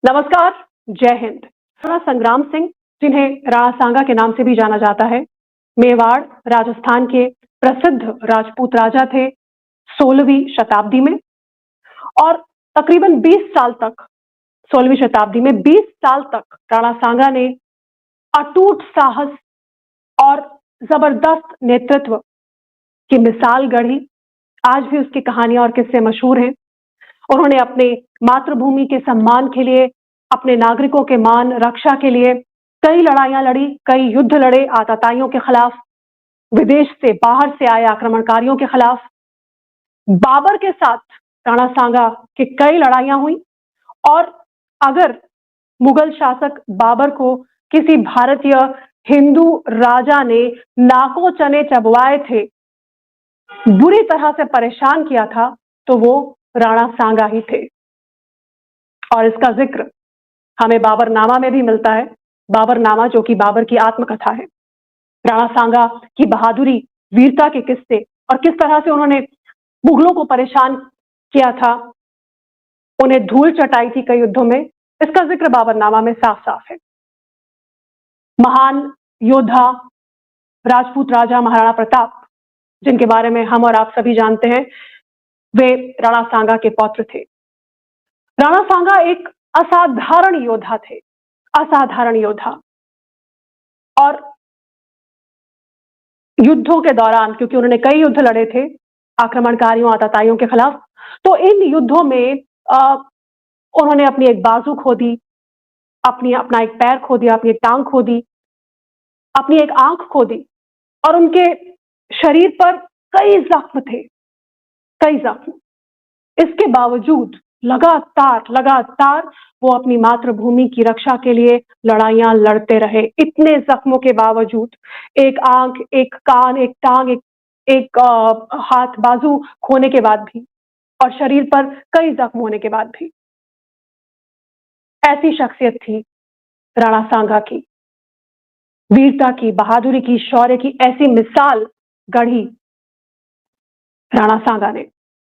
नमस्कार, जय हिंद। राणा संग्राम सिंह, जिन्हें राणा सांगा के नाम से भी जाना जाता है, मेवाड़, राजस्थान के प्रसिद्ध राजपूत राजा थे 16वीं शताब्दी में और तकरीबन 20 साल तक 16वीं शताब्दी में 20 साल तक राणा सांगा ने अटूट साहस और जबरदस्त नेतृत्व की मिसाल गढ़ी। आज भी उसकी कहानियां और किस्से मशहूर हैं। उन्होंने अपने मातृभूमि के सम्मान के लिए, अपने नागरिकों के मान रक्षा के लिए कई लड़ाइयां लड़ी, कई युद्ध लड़े आतताइयों के खिलाफ, विदेश से बाहर से आए आक्रमणकारियों के खिलाफ। बाबर के साथ राणा सांगा की कई लड़ाइयां हुई और अगर मुगल शासक बाबर को किसी भारतीय हिंदू राजा ने नाको चने चबवाए थे, बुरी तरह से परेशान किया था, तो वो राणा सांगा ही थे। और इसका जिक्र हमें बाबरनामा में भी मिलता है। बाबरनामा जो कि बाबर की आत्मकथा है। राणा सांगा की बहादुरी, वीरता के किस्से और किस तरह से उन्होंने मुगलों को परेशान किया था, उन्हें धूल चटाई थी कई युद्धों में, इसका जिक्र बाबरनामा में साफ साफ है। महान योद्धा राजपूत राजा महाराणा प्रताप, जिनके बारे में हम और आप सभी जानते हैं, वे राणा सांगा के पौत्र थे। राणा सांगा एक असाधारण योद्धा थे, असाधारण योद्धा। और युद्धों के दौरान, क्योंकि उन्होंने कई युद्ध लड़े थे आक्रमणकारियों आतताइयों के खिलाफ, तो इन युद्धों में उन्होंने अपनी एक बाजू खो दी, अपना एक पैर खो दिया, अपनी एक टांग खो दी, अपनी एक आंख खो दी और उनके शरीर पर कई जख्म थे, कई जख्म। इसके बावजूद लगातार वो अपनी मातृभूमि की रक्षा के लिए लड़ाइयां लड़ते रहे। इतने जख्मों के बावजूद, एक आंख, एक कान, एक टांग, एक हाथ बाजू खोने के बाद भी और शरीर पर कई जख्म होने के बाद भी, ऐसी शख्सियत थी राणा सांगा की। वीरता की, बहादुरी की, शौर्य की ऐसी मिसाल गढ़ी राणा सांगा ने।